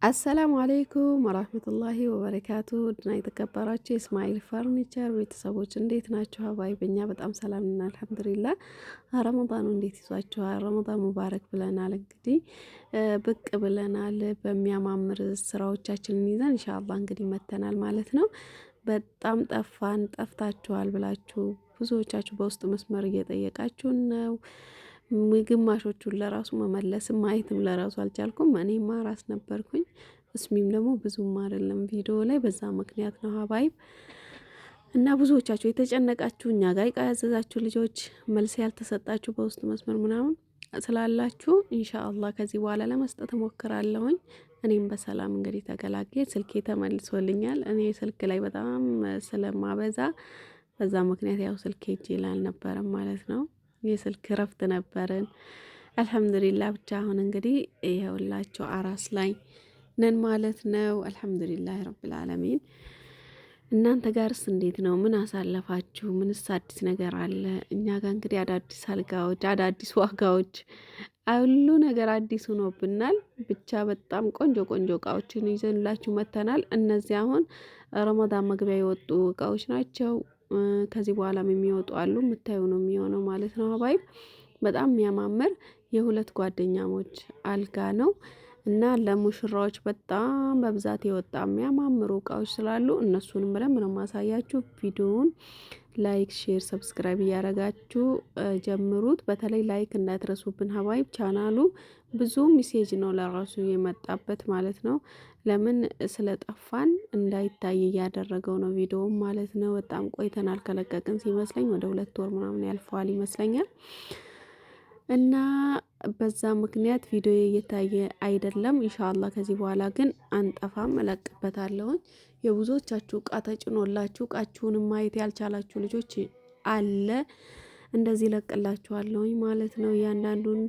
አሰላሙ አለይኩም ወራህመቱላሂ ወበረካቱ ድና የተከበራችሁ የእስማኤል ፈርኒቸር ቤተሰቦች እንዴት ናችሁ? ሀባይ በእኛ በጣም ሰላም ነን አልሐምዱሊላህ። ረመዳኑ እንዴት ይዟችኋል? ረመዳን ሙባረክ ብለናል። እንግዲህ ብቅ ብለናል በሚያማምር ስራዎቻችንን ይዘን ኢንሻአላህ እንግዲህ መተናል ማለት ነው። በጣም ጠፍታችኋል ብላችሁ ብዙዎቻችሁ በውስጥ መስመር እየጠየቃችሁን ነው። ግማሾቹን ለራሱ መመለስም ማየትም ለራሱ አልቻልኩም። እኔማ ራስ ነበርኩኝ። እስሚም ደግሞ ብዙም አይደለም ቪዲዮ ላይ በዛ ምክንያት ነው ሀባይብ። እና ብዙዎቻችሁ የተጨነቃችሁ እኛ ጋር እቃ ያዘዛችሁ ልጆች መልስ ያልተሰጣችሁ በውስጥ መስመር ምናምን ስላላችሁ ኢንሻአላህ ከዚህ በኋላ ለመስጠት እሞክራለሁኝ። እኔም በሰላም እንግዲህ ተገላግዬ ስልኬ ተመልሶልኛል። እኔ ስልክ ላይ በጣም ስለማበዛ በዛ ምክንያት ያው ስልኬ እጄ ላይ አልነበረም ማለት ነው። የስልክ እረፍት ነበርን። አልሐምዱሊላህ ብቻ አሁን እንግዲህ ይኸውላችሁ አራስ ላይ ነን ማለት ነው። አልሐምዱሊላህ ረብል ዓለሚን። እናንተ ጋርስ እንዴት ነው? ምን አሳለፋችሁ? ምንስ አዲስ ነገር አለ? እኛ ጋር እንግዲህ አዳዲስ አልጋዎች፣ አዳዲስ ዋጋዎች፣ ሁሉ ነገር አዲስ ሆኖብናል። ብቻ በጣም ቆንጆ ቆንጆ እቃዎችን ይዘንላችሁ መተናል። እነዚህ አሁን ረመዳን መግቢያ የወጡ እቃዎች ናቸው። ከዚህ በኋላም የሚወጡ አሉ። የምታዩ ነው የሚሆነው ማለት ነው ሀባይብ። በጣም የሚያማምር የሁለት ጓደኛሞች አልጋ ነው እና ለሙሽራዎች በጣም በብዛት የወጣ የሚያማምሩ እቃዎች ስላሉ እነሱንም በደንብ ነው ማሳያችሁ። ቪዲዮውን ላይክ፣ ሼር፣ ሰብስክራይብ እያደረጋችሁ ጀምሩት። በተለይ ላይክ እንዳትረሱብን ሀባይብ። ቻናሉ ብዙ ሚሴጅ ነው ለራሱ የመጣበት ማለት ነው። ለምን ስለጠፋን እንዳይታይ እያደረገው ነው ቪዲዮውን ማለት ነው። በጣም ቆይተናል ከለቀቅን ሲመስለኝ ወደ 2 ወር ምናምን ያልፈዋል ይመስለኛል። እና በዛ ምክንያት ቪዲዮ እየታየ አይደለም። ኢንሻአላህ ከዚህ በኋላ ግን አንጠፋም፣ እለቅበታለሁኝ። የብዙዎቻችሁ እቃ ተጭኖላችሁ እቃችሁንም ማየት ያልቻላችሁ ልጆች አለ እንደዚህ እለቅላችኋለሁኝ ማለት ነው እያንዳንዱን።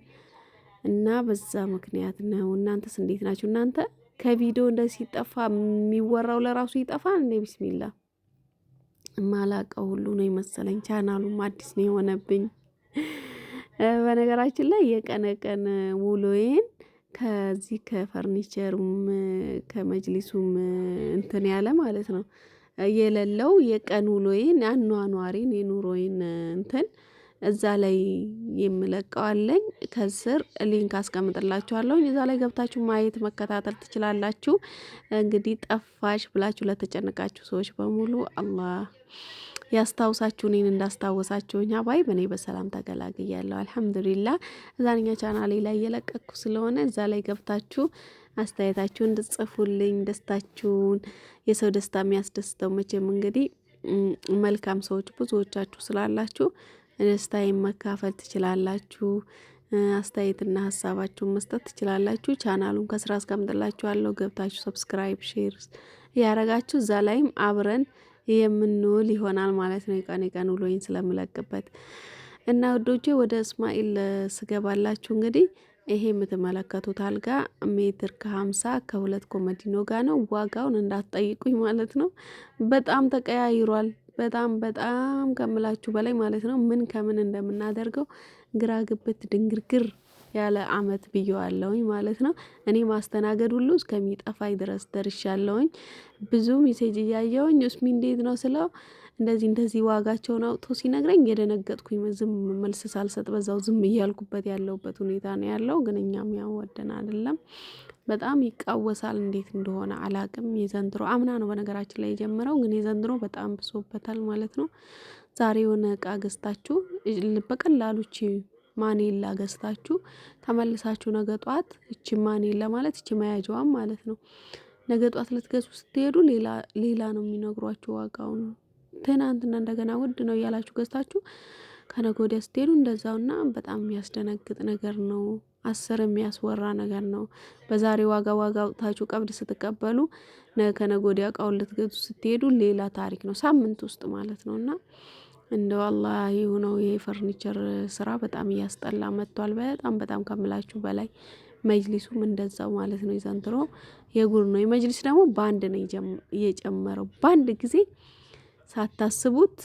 እና በዛ ምክንያት ነው። እናንተስ እንዴት ናችሁ? እናንተ ከቪዲዮ እንደዚህ ሲጠፋ የሚወራው ለራሱ ይጠፋል እንዴ? ቢስሚላ ማላቀው ሁሉ ነው የመሰለኝ። ቻናሉም አዲስ ነው የሆነብኝ። በነገራችን ላይ የቀን ቀን ውሎዬን ከዚህ ከፈርኒቸሩም ከመጅሊሱም እንትን ያለ ማለት ነው የሌለው የቀን ውሎዬን አኗኗሬን የኑሮዬን እንትን እዛ ላይ የምለቀው አለኝ። ከስር ሊንክ አስቀምጥላችኋለሁ። እዛ ላይ ገብታችሁ ማየት መከታተል ትችላላችሁ። እንግዲህ ጠፋሽ ብላችሁ ለተጨነቃችሁ ሰዎች በሙሉ አላህ ያስታውሳችሁ፣ እኔን እንዳስታወሳችሁኝ ሀባይ። በእኔ በሰላም ተገላግያለሁ አልሐምዱሊላህ። እዛኛ ቻናሌ ላይ እየለቀኩ ስለሆነ እዛ ላይ ገብታችሁ አስተያየታችሁን እንድጽፉልኝ፣ ደስታችሁን። የሰው ደስታ የሚያስደስተው መቼም እንግዲህ መልካም ሰዎች ብዙዎቻችሁ ስላላችሁ ደስታዬን መካፈል ትችላላችሁ። አስተያየትና ሀሳባችሁን መስጠት ትችላላችሁ። ቻናሉን ከስራ አስቀምጥላችኋለሁ። ገብታችሁ ሰብስክራይብ፣ ሼር ያረጋችሁ እዛ ላይም አብረን የምንውል ይሆናል ማለት ነው። የቀን ውሎዬን ስለምለቅበት እና ወዶቼ ወደ እስማኤል ስገባላችሁ እንግዲህ ይሄ የምትመለከቱት አልጋ ሜትር ከ50 ከሁለት ኮመዲኖ ጋር ነው። ዋጋውን እንዳትጠይቁኝ ማለት ነው። በጣም ተቀያይሯል። በጣም ከምላችሁ በላይ ማለት ነው። ምን ከምን እንደምናደርገው ግራ ግብት ድንግርግር ያለ አመት ብየዋለሁኝ ማለት ነው። እኔ ማስተናገድ ሁሉ እስከሚጠፋኝ ድረስ ደርሻለሁኝ። ብዙ ሜሴጅ እያየሁኝ እስሚ እንዴት ነው ስለው እንደዚህ ዋጋቸውን አውጥቶ ሲነግረኝ የደነገጥኩኝ ዝም መልስ ሳልሰጥ በዛው ዝም እያልኩበት ያለውበት ሁኔታ ነው ያለው። ግን እኛም ያወደን አይደለም። በጣም ይቃወሳል። እንዴት እንደሆነ አላቅም። የዘንድሮ አምና ነው በነገራችን ላይ የጀመረው፣ ግን የዘንድሮ በጣም ብሶበታል ማለት ነው። ዛሬ የሆነ እቃ ገዝታችሁ በቀላሉ እቺ ማኔላ ገዝታችሁ ተመልሳችሁ ነገ ጧት እቺ ማኔላ ማለት እቺ መያዣዋም ማለት ነው ነገ ጧት ልትገዙ ስትሄዱ ሌላ ነው የሚነግሯችሁ ዋጋውን። ትናንትና እንደገና ውድ ነው እያላችሁ ገዝታችሁ ከነገ ወዲያ ስትሄዱ እንደዛውና በጣም የሚያስደነግጥ ነገር ነው። 10 የሚያስወራ ነገር ነው። በዛሬ ዋጋ አውጥታችሁ ቀብድ ስትቀበሉ ከነገ ወዲያ እቃውን ልትገዙ ስትሄዱ ሌላ ታሪክ ነው፣ ሳምንት ውስጥ ማለት ነው። እና እንደው አላህ ይሁነው። ይሄ ፈርኒቸር ስራ በጣም እያስጠላ መጥቷል። በጣም ከምላችሁ በላይ መጅሊሱም እንደዛው ማለት ነው። የዘንድሮ የጉር ነው። የመጅሊስ ደግሞ ባንድ ነው የጨመረው። ባንድ ጊዜ ሳታስቡት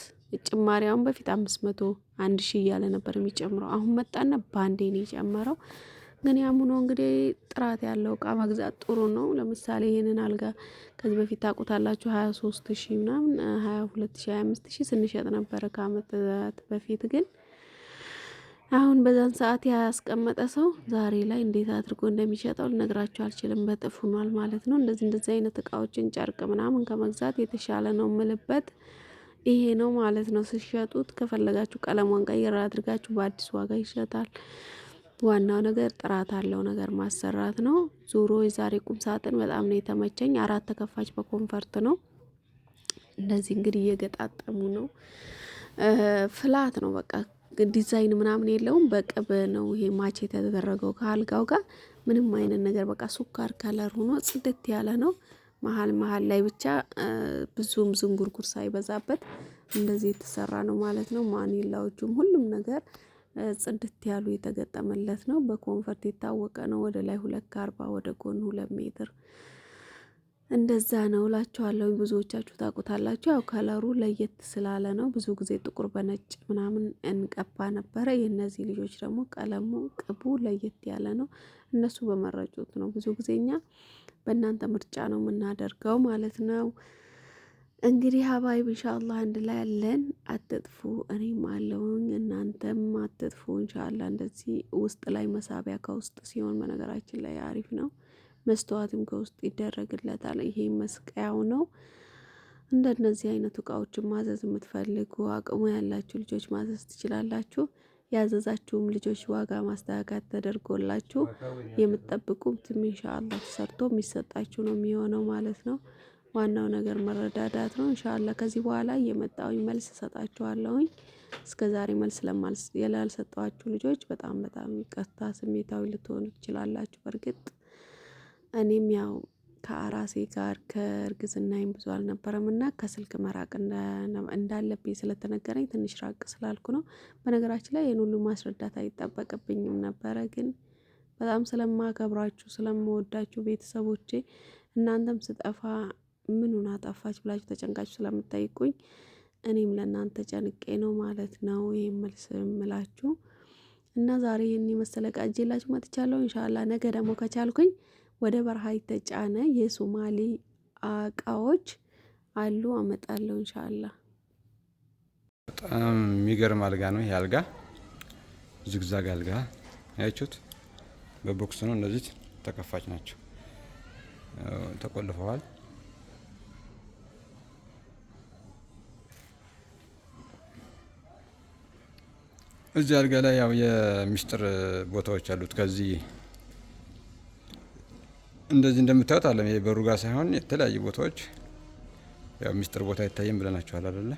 ጭማሪያውን በፊት 500 1000 እያለ ነበር የሚጨምረው። አሁን መጣና ባንዴ ነው የጨመረው። ግን ያም ሆኖ እንግዲህ ጥራት ያለው እቃ መግዛት ጥሩ ነው። ለምሳሌ ይሄንን አልጋ ከዚህ በፊት ታውቁታላችሁ 23 ሺህ ምናምን 22 ሺህ 25 ሺህ ስንሸጥ ነበረ ከአመታት በፊት ግን አሁን በዛን ሰዓት ያስቀመጠ ሰው ዛሬ ላይ እንዴት አድርጎ እንደሚሸጠው ልነግራችሁ አልችልም። በጥፍ ሆኗል ማለት ነው። እንደዚህ አይነት እቃዎችን ጨርቅ ምናምን ከመግዛት የተሻለ ነው የምልበት ይሄ ነው ማለት ነው። ስትሸጡት ከፈለጋችሁ ቀለሟን ቀይር አድርጋችሁ በአዲስ ዋጋ ይሸጣል። ዋናው ነገር ጥራት አለው ነገር ማሰራት ነው። ዞሮ የዛሬ ቁም ሳጥን በጣም ነው የተመቸኝ። 4 ተከፋች በኮንፈርት ነው። እንደዚህ እንግዲህ እየገጣጠሙ ነው። ፍላት ነው በቃ ዲዛይን ምናምን የለውም። በቅብ ነው ይሄ ማች የተደረገው ከአልጋው ጋር ምንም አይነት ነገር በቃ ሱካር ከለር ሆኖ ጽድት ያለ ነው። መሀል መሀል ላይ ብቻ ብዙም ዝንጉርጉር ሳይበዛበት እንደዚህ የተሰራ ነው ማለት ነው። ማኒላዎቹም ሁሉም ነገር ጽድት ያሉ የተገጠመለት ነው። በኮንፈርት የታወቀ ነው። ወደ ላይ 2.40 ወደ ጎን 2 ሜትር እንደዛ ነው እላችኋለሁ። ብዙዎቻችሁ ታውቁታላችሁ። ያው ከለሩ ለየት ስላለ ነው። ብዙ ጊዜ ጥቁር በነጭ ምናምን እንቀባ ነበረ። የእነዚህ ልጆች ደግሞ ቀለሙ ቅቡ ለየት ያለ ነው። እነሱ በመረጩት ነው። ብዙ ጊዜ እኛ በእናንተ ምርጫ ነው የምናደርገው ማለት ነው። እንግዲህ ሀባይብ ኢንሻአላህ አንድ ላይ ያለን አትጥፉ፣ እኔም አለሁኝ እናንተም አትጥፉ ኢንሻአላህ። እንደዚህ ውስጥ ላይ መሳቢያ ከውስጥ ሲሆን በነገራችን ላይ አሪፍ ነው። መስተዋትም ከውስጥ ይደረግለታል። ይሄ መስቀያው ነው። እንደነዚህ አይነት እቃዎችን ማዘዝ የምትፈልጉ አቅሙ ያላችሁ ልጆች ማዘዝ ትችላላችሁ። ያዘዛችሁም ልጆች ዋጋ ማስተካከል ተደርጎላችሁ የምትጠብቁትም ኢንሻአላህ ተሰርቶ የሚሰጣችሁ ነው የሚሆነው ማለት ነው። ዋናው ነገር መረዳዳት ነው። ኢንሻአላህ ከዚህ በኋላ እየመጣሁኝ መልስ እሰጣችኋለሁኝ። እስከዛሬ መልስ ያልሰጠኋችሁ ልጆች በጣም ይቅርታ፣ ስሜታዊ ልትሆኑ ትችላላችሁ። በርግጥ እኔም ያው ከአራሴ ጋር ከእርግዝናዬም ብዙ አልነበረም እና ከስልክ መራቅ እንዳለብኝ ስለተነገረኝ ትንሽ ራቅ ስላልኩ ነው። በነገራችን ላይ ይሄን ሁሉ ማስረዳት አይጠበቅብኝም ነበረ። ግን በጣም ስለማከብራችሁ ስለምወዳችሁ ቤተሰቦቼ እናንተም ስጠፋ ምኑን አጠፋች ብላችሁ ተጨንቃችሁ ስለምጠይቁኝ እኔም ለእናንተ ጨንቄ ነው ማለት ነው ይሄን መልስ እምላችሁ እና ዛሬ ይሄን የመሰለ እቃ ይዤላችሁ መጥቻለሁ። ኢንሻአላህ ነገ ደግሞ ከቻልኩኝ ወደ በረሃ የተጫነ የሶማሌ እቃዎች አሉ አመጣለሁ ኢንሻአላህ። በጣም የሚገርም አልጋ ነው ይሄ አልጋ። ዝግዛግ አልጋ አያችሁት? በቦክስ ነው። እነዚህ ተከፋች ናቸው፣ ተቆልፈዋል። እዚህ አልጋ ላይ ያው የሚስጥር ቦታዎች አሉት። ከዚህ እንደዚህ እንደምታዩት አለም ይሄ በሩጋ ሳይሆን የተለያዩ ቦታዎች ያው ሚስጥር ቦታ አይታየም ብለናቸዋል አይደለ?